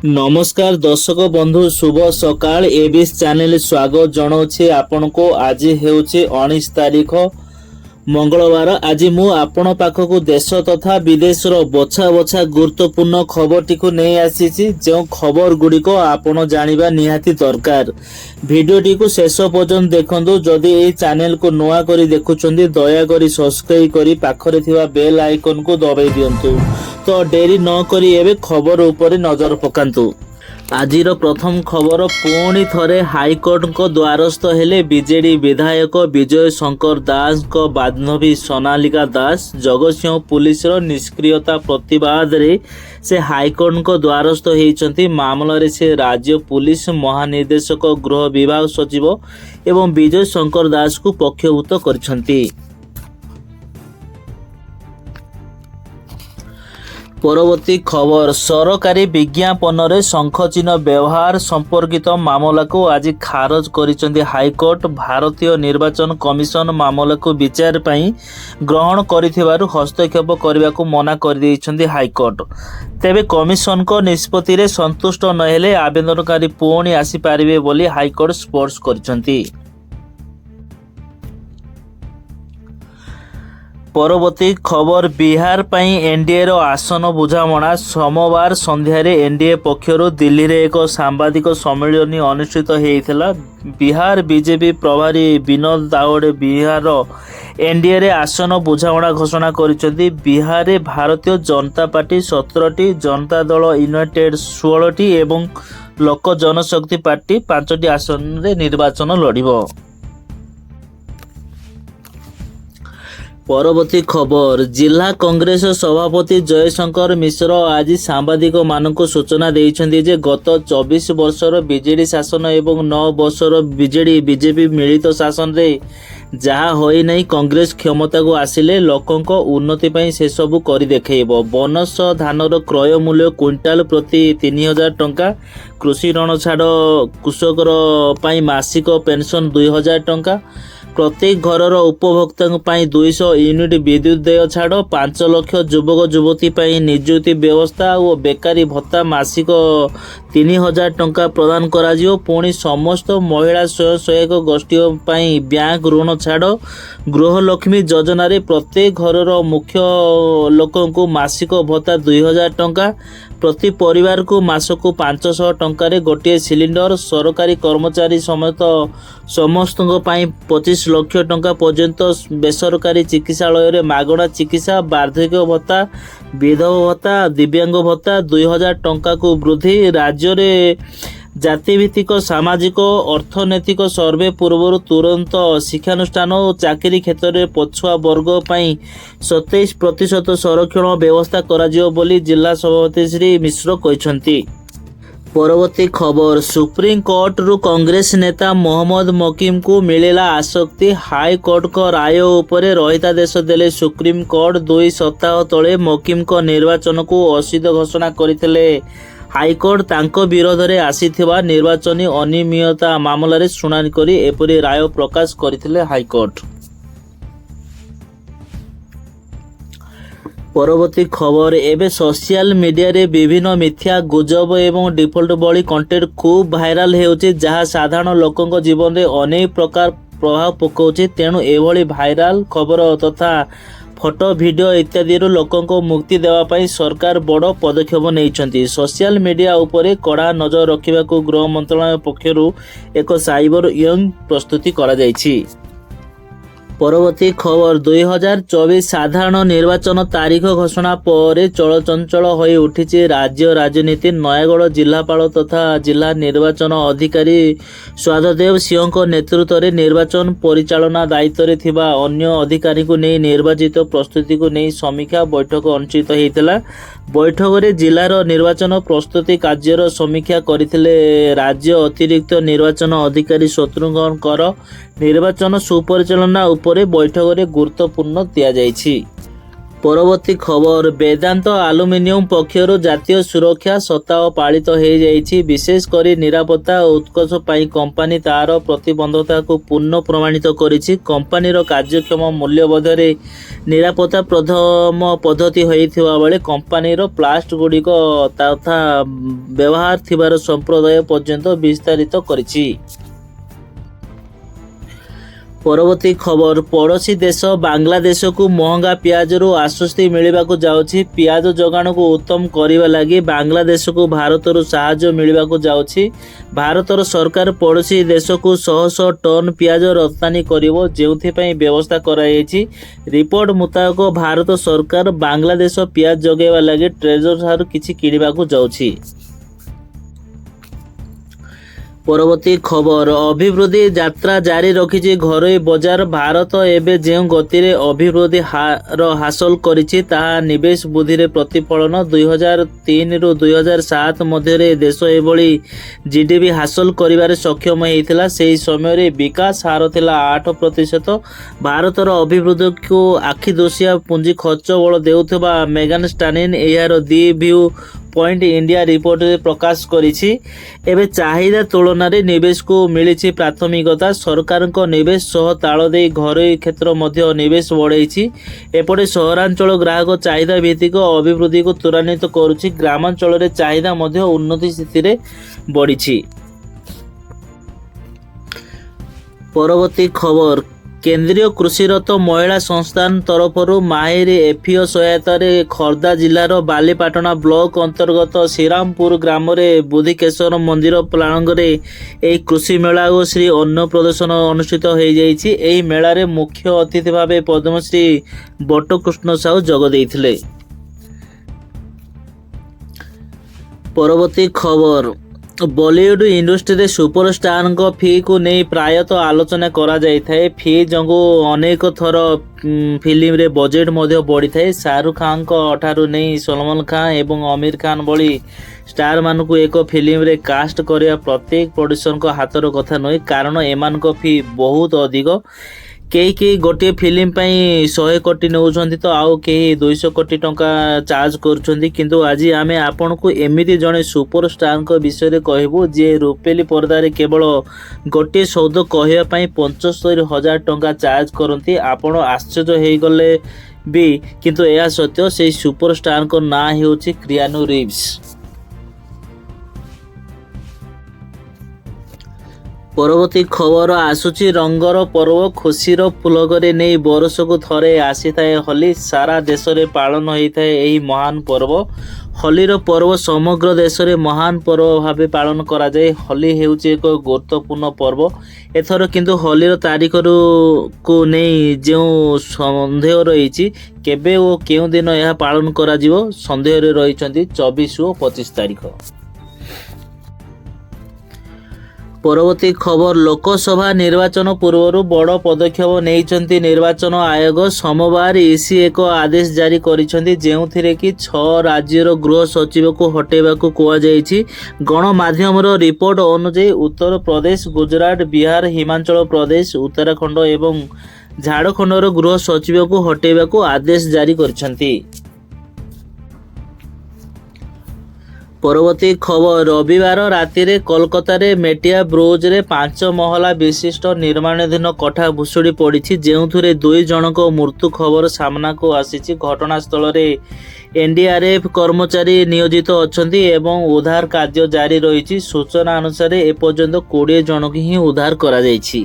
नमस्कार दर्शक बंधु शुभ सकाळ एबिस चैनल स्वागत जनाऊे आपण को आज हेउचे 19 तारीख मंगलवार। आज मु आपण पाखक देश तथा विदेश बछा बछा गुरुत्वपूर्ण खबर टी नहीं आसी जो खबर गुड़िक आपण जानिबा निहाती दरकार। भिडियोटी को शेष पर्यंत देखंतु। जदि ए चैनल को नुआ करी देखुछंदी दया करी सब्सक्राइब करी पाखरे थिबा बेल आइकन को दबाई दियंतु। तो डेरी न करी एबे खबर ऊपर नजर पकांतु। आजिर प्रथम खबर पुणी थरे हाईकोर्ट को द्वारस्थ हेले बीजेडी विधायक विजय शंकर दास को बांधवी सोनालिका दास। जगतसिंह पुलिस निष्क्रियता प्रतिवाद रे से हाईकोर्ट को द्वारस्थ होती। मामला रे से राज्य पुलिस महानिर्देशक गृह विभाग सचिव एवं विजय शंकर दास को पक्षभूत करछंती। परवर्ती खबर सरकारी विज्ञापन रे शंखचिन्ह व्यवहार संपर्कित मामला को आज खारज करिसेंती हाईकोर्ट। भारतीय निर्वाचन कमिशन मामला को विचार पई ग्रहण करिथिबारु हस्तक्षेप करबा को मना कर दैछंती हाईकोर्ट। तेबे कमिशन को निष्पत्ति रे संतुष्ट नहेले आवेदनकारी पुणी आसी पारिबे बोली हाईकोर्ट स्पष्ट करिसेंती। परवर्ती खबर बिहार पई एनडीए रो आसन बुझामणा। सोमवार संध्यारे एनडीए पक्षरु दिल्ली रे एक सांबादिक सम्मेलन अनुष्ठित होइथिला। बिहार बीजेपी प्रभारी विनोद दावड़े बिहार एनडीए रे आसन बुझामणा घोषणा करिसेंती। बिहार रे भारतीय जनता पार्टी 17टी, जनता दल यूनाइटेड 16टी एवं लोक जनशक्ति पार्टी 5टी आसन रे निर्वाचन लड़िबो। परवर्ती खबर जिला कांग्रेस सभापति जयशंकर मिश्र आज सांबादिक मानक सूचना देइछन्ती जे गत 24 वर्षर बीजेडी शासन एवं 9 वर्षर बीजेपी मिलित शासन रे जहा होई नहीं कांग्रेस क्षमता को आसिले लोकंक उन्नति पई से सब करि देखैबो। बनस धानर क्रय मूल्य क्विंटाल प्रति 3000 टंका, कृषि ऋण छाड़ कृषकर पई मासिक पेंशन 2000 टंका, प्रत्येक घरर उपभोक्ता 200 यूनिट विद्युत देय छाड़, 5 लाख युवक युवती नियुक्ति व्यवस्था और बेकारी भत्ता मासिक 3000 टंका प्रदान करा जियो। पुणी समस्त महिला स्वयं सहायक गोष्ठी बैंक ऋण छाड़ गृहलक्ष्मी योजना रे प्रत्येक घरर मुख्य लोक मासिक भत्ता 2000 टंका, प्रति परिवार को मासक 500 टंका गोटे सिलिंडर, सरकारी कर्मचारी समेत समस्त 25 लाख टंका पर्यंत बेसरकारी चिकित्सालय मागणा चिकित्सा, वार्धक्य भत्ता, विधवा भत्ता, दिव्यांग भत्ता 2000 टंका को वृद्धि। राज्य रे जातिभित्तिक सामाजिक अर्थनैतिक सर्वे पूर्व तुरंत शिक्षानुष्ठान और चाकरी क्षेत्र में पछुआ वर्ग 27% संरक्षण व्यवस्था करा बोली जिला सभापति श्री मिश्र कहते। परवर्ती खबर सुप्रीम कोर्ट रु कांग्रेस नेता मोहम्मद मकीम को मिलेला आसक्ति। हाई कोर्ट को राय उपरे रहितादेश देले सुप्रीम कोर्ट। 2 सप्ताह तले मकीम को निर्वाचन को असिद्ध घोषणा करथिले हाईकोर्ट। तांको विरोध रे आसीथिबा निर्वाचनी अनियमितता मामला रे शुणानी करी एपरि राय प्रकाश करथिले हाईकोर्ट। परवर्ती खबर एबे सोशल मीडिया रे विभिन्न मिथ्या गुजब एवं डिफॉल्ट बॉडी कंटेंट खूब भाइराल हेउचे जहा साधारण लोकंक जीवन रे अनेक प्रकार प्रभाव पकाउचे। तेणु एभली भाइराल खबर तथा फोटो वीडियो इत्यादि लोकों को मुक्ति देवा पाई सरकार बड़ पदक्षेप नहीं। सोशल मीडिया उपरे कड़ा नजर रखा गृह मंत्रालय पक्षरु एक साइबर यंग प्रस्तुति करा जायछि। परवर्ती खबर 2024 साधारण निर्वाचन तारीख घोषणा पर चलचंचल होई उठिछि राज्य राजनीति। नयागढ़ जिलापाल तथा जिला निर्वाचन अधिकारी स्वाददेव सिंह को नेतृत्व रे निर्वाचन परिचालना दायित्व रे थिबा अन्य अधिकारी को नहीं निर्वाचित प्रस्तुति को नहीं समीक्षा बैठक अनुष्ठित होइतिला। बैठक रे जिलार निर्वाचन प्रस्तुति कार्यर समीक्षा करथिले राज्य अतिरिक्त निर्वाचन अधिकारी शत्रुघ्न कर। निर्वाचन सुपरिचालना उपरे बैठक रे गुरुत्वपूर्ण दिया जायछि। ପରବର୍ତ୍ତୀ ଖବର ବେଦାନ୍ତ ଆଲୁମିନିୟମ ପକ୍ଷରୁ ଜାତୀୟ ସୁରକ୍ଷା ସପ୍ତାହ ପାଳିତ ହୋଇଯାଇଛି। ବିଶେଷ କରି ନିରାପତ୍ତା ଓ ଉତ୍କର୍ଷ ପାଇଁ କମ୍ପାନୀ ତାର ପ୍ରତିବଦ୍ଧତାକୁ ପୁନଃ ପ୍ରମାଣିତ କରିଛି। କମ୍ପାନୀର କାର୍ଯ୍ୟକ୍ଷମ ମୂଲ୍ୟବୋଧରେ ନିରାପତ୍ତା ପ୍ରଥମ ପଦ୍ଧତି ହୋଇଥିବା ବେଳେ କମ୍ପାନୀର ପ୍ଲାଷ୍ଟଗୁଡ଼ିକ ତଥା ବ୍ୟବହାର ଥିବାର ସମ୍ପ୍ରଦାୟ ପର୍ଯ୍ୟନ୍ତ ବିସ୍ତାରିତ କରିଛି। ପରବର୍ତ୍ତୀ ଖବର ପଡ଼ୋଶୀ ଦେଶ ବାଂଲାଦେଶକୁ ମହଙ୍ଗା ପିଆଜରୁ ଆଶ୍ୱସ୍ତି ମିଳିବାକୁ ଯାଉଛି। ପିଆଜ ଯୋଗାଣକୁ ଉତ୍ତମ କରିବା ଲାଗି ବାଂଲାଦେଶକୁ ଭାରତରୁ ସାହାଯ୍ୟ ମିଳିବାକୁ ଯାଉଛି। ଭାରତର ସରକାର ପଡ଼ୋଶୀ ଦେଶକୁ ଶହ ଶହ ଟନ୍ ପିଆଜ ରପ୍ତାନି କରିବ, ଯେଉଁଥିପାଇଁ ବ୍ୟବସ୍ଥା କରାଯାଇଛି। ରିପୋର୍ଟ ମୁତାବକ ଭାରତ ସରକାର ବାଂଲାଦେଶ ପିଆଜ ଯୋଗାଇବା ଲାଗି ଟ୍ରେଜରଠାରୁ କିଛି କିଣିବାକୁ ଯାଉଛି। ପରବର୍ତ୍ତୀ ଖବର ଅଭିବୃଦ୍ଧି ଯାତ୍ରା ଜାରି ରଖିଛି ଘରୋଇ ବଜାର। ଭାରତ ଏବେ ଯେଉଁ ଗତିରେ ଅଭିବୃଦ୍ଧି ହାର ହାସଲ କରିଛି ତାହା ନିବେଶ ବୃଦ୍ଧିରେ ପ୍ରତିଫଳନ। 2003ରୁ 2007 ମଧ୍ୟରେ ଦେଶ ଏଭଳି ଜିଡିପି ହାସଲ କରିବାରେ ସକ୍ଷମ ହୋଇଥିଲା। ସେହି ସମୟରେ ବିକାଶ ହାର ଥିଲା 8%। ଭାରତର ଅଭିବୃଦ୍ଧିକୁ ଆଖିଦୃଶିଆ ପୁଞ୍ଜି ଖର୍ଚ୍ଚ ବଳ ଦେଉଥିବା ମେଗାନ ଷ୍ଟାନିନ୍ ଏହାର ଦି ଭ୍ୟୁ ପଏଣ୍ଟ ଇଣ୍ଡିଆ ରିପୋର୍ଟରେ ପ୍ରକାଶ କରିଛି। ଏବେ ଚାହିଦା ତୁଳନାରେ ନିବେଶକୁ ମିଳିଛି ପ୍ରାଥମିକତା। ସରକାରଙ୍କ ନିବେଶ ସହ ତାଳ ଦେଇ ଘରୋଇ କ୍ଷେତ୍ର ମଧ୍ୟ ନିବେଶ ବଢ଼ାଇଛି। ଏପଟେ ସହରାଞ୍ଚଳ ଗ୍ରାହକ ଚାହିଦା ଭିତ୍ତିକ ଅଭିବୃଦ୍ଧିକୁ ତ୍ୱରାନ୍ୱିତ କରୁଛି। ଗ୍ରାମାଞ୍ଚଳରେ ଚାହିଦା ମଧ୍ୟ ଉନ୍ନତି ସ୍ଥିତିରେ ବଢ଼ିଛି। ପରବର୍ତ୍ତୀ ଖବର କେନ୍ଦ୍ରୀୟ କୃଷିରତ ମହିଳା ସଂସ୍ଥାନ ତରଫରୁ ମାହିର ଏଫିଓ ସହାୟତାରେ ଖୋର୍ଦ୍ଧା ଜିଲ୍ଲାର ବାଲିପାଟଣା ବ୍ଲକ ଅନ୍ତର୍ଗତ ଶ୍ରୀରାମପୁର ଗ୍ରାମରେ ବୁଦ୍ଧିକେଶ୍ୱର ମନ୍ଦିର ପ୍ରାଙ୍ଗଣରେ ଏହି କୃଷି ମେଳା ଓ ଶ୍ରୀ ଅନ୍ନ ପ୍ରଦର୍ଶନ ଅନୁଷ୍ଠିତ ହୋଇଯାଇଛି। ଏହି ମେଳାରେ ମୁଖ୍ୟ ଅତିଥି ଭାବେ ପଦ୍ମଶ୍ରୀ ବଟକୃଷ୍ଣ ସାହୁ ଯୋଗ ଦେଇଥିଲେ। ପରବର୍ତ୍ତୀ ଖବର ବଲିଉଡ ଇଣ୍ଡଷ୍ଟ୍ରିରେ ସୁପରଷ୍ଟାରଙ୍କ ଫିକୁ ନେଇ ପ୍ରାୟତଃ ଆଲୋଚନା କରାଯାଇଥାଏ। ଫି ଯୋଗୁଁ ଅନେକ ଥର ଫିଲ୍ମରେ ବଜେଟ୍ ମଧ୍ୟ ବଢ଼ିଥାଏ। ଶାହରୁଖ ଖାନଙ୍କ ଠାରୁ ନେଇ ସଲମାନ ଖାନ ଏବଂ ଅମିର ଖାନ ଭଳି ଷ୍ଟାରମାନଙ୍କୁ ଏକ ଫିଲ୍ମରେ କାଷ୍ଟ କରିବା ପ୍ରତ୍ୟେକ ପ୍ରଡ୍ୟୁସରଙ୍କ ହାତର କଥା ନୁହେଁ, କାରଣ ଏମାନଙ୍କ ଫି ବହୁତ ଅଧିକ। କେହି ଗୋଟିଏ ଫିଲ୍ମ ପାଇଁ 100 କୋଟି ନେଉଛନ୍ତି ତ ଆଉ କେହି 200 କୋଟି ଟଙ୍କା ଚାର୍ଜ କରୁଛନ୍ତି। କିନ୍ତୁ ଆଜି ଆମେ ଆପଣଙ୍କୁ ଏମିତି ଜଣେ ସୁପରଷ୍ଟାରଙ୍କ ବିଷୟରେ କହିବୁ ଯିଏ ରୂପେଲି ପରଦାରେ କେବଳ ଗୋଟିଏ ଶବ୍ଦ କହିବା ପାଇଁ 75,000 ଟଙ୍କା ଚାର୍ଜ କରନ୍ତି। ଆପଣ ଆଶ୍ଚର୍ଯ୍ୟ ହୋଇଗଲେ ବି, କିନ୍ତୁ ଏହା ସତ୍ୟ। ସେହି ସୁପରଷ୍ଟାରଙ୍କ ନାଁ ହେଉଛି କିଆନୁ ରିଭ୍ସ। ପରବର୍ତ୍ତୀ ଖବର ଆସୁଛି ରଙ୍ଗର ପର୍ବ ଖୁସିର ପୁଲକରେ ନେଇ ବର୍ଷକୁ ଥରେ ଆସିଥାଏ ହୋଲି। ସାରା ଦେଶରେ ପାଳନ ହୋଇଥାଏ ଏହି ମହାନ ପର୍ବ। ହୋଲିର ପର୍ବ ସମଗ୍ର ଦେଶରେ ମହାନ ପର୍ବ ଭାବେ ପାଳନ କରାଯାଏ। ହୋଲି ହେଉଛି ଏକ ଗୁରୁତ୍ୱପୂର୍ଣ୍ଣ ପର୍ବ। ଏଥର କିନ୍ତୁ ହୋଲିର ତାରିଖକୁ ନେଇ ଯେଉଁ ସନ୍ଦେହ ରହିଛି, କେବେ ଓ କେଉଁ ଦିନ ଏହା ପାଳନ କରାଯିବ, ସନ୍ଦେହରେ ରହିଛନ୍ତି 24 ଓ 25 ତାରିଖ। ପରବର୍ତ୍ତୀ ଖବର ଲୋକସଭା ନିର୍ବାଚନ ପୂର୍ବରୁ ବଡ଼ ପଦକ୍ଷେପ ନେଇଛନ୍ତି ନିର୍ବାଚନ ଆୟୋଗ। ସୋମବାର ଇସି ଏକ ଆଦେଶ ଜାରି କରିଛନ୍ତି, ଯେଉଁଥିରେ କି 6 ରାଜ୍ୟର ଗୃହ ସଚିବକୁ ହଟାଇବାକୁ କୁହାଯାଇଛି। ଗଣମାଧ୍ୟମର ରିପୋର୍ଟ ଅନୁଯାୟୀ ଉତ୍ତରପ୍ରଦେଶ, ଗୁଜରାଟ, ବିହାର, ହିମାଚଳ ପ୍ରଦେଶ, ଉତ୍ତରାଖଣ୍ଡ ଏବଂ ଝାଡ଼ଖଣ୍ଡର ଗୃହ ସଚିବକୁ ହଟାଇବାକୁ ଆଦେଶ ଜାରି କରିଛନ୍ତି। ପରବର୍ତ୍ତୀ ଖବର ରବିବାର ରାତିରେ କୋଲକାତାରେ ମେଟିଆ ବ୍ରିଜ୍ରେ 5 ମହଲା ବିଶିଷ୍ଟ ନିର୍ମାଣାଧୀନ କୋଠା ଭୁଶୁଡ଼ି ପଡ଼ିଛି, ଯେଉଁଥିରେ 2 ଜଣଙ୍କ ମୃତ୍ୟୁ ଖବର ସାମ୍ନାକୁ ଆସିଛି। ଘଟଣାସ୍ଥଳରେ ଏନଡିଆରଏଫ୍ କର୍ମଚାରୀ ନିୟୋଜିତ ଅଛନ୍ତି ଏବଂ ଉଦ୍ଧାର କାର୍ଯ୍ୟ ଜାରି ରହିଛି। ସୂଚନା ଅନୁସାରେ ଏପର୍ଯ୍ୟନ୍ତ 20 ଜଣଙ୍କୁ ହିଁ ଉଦ୍ଧାର କରାଯାଇଛି।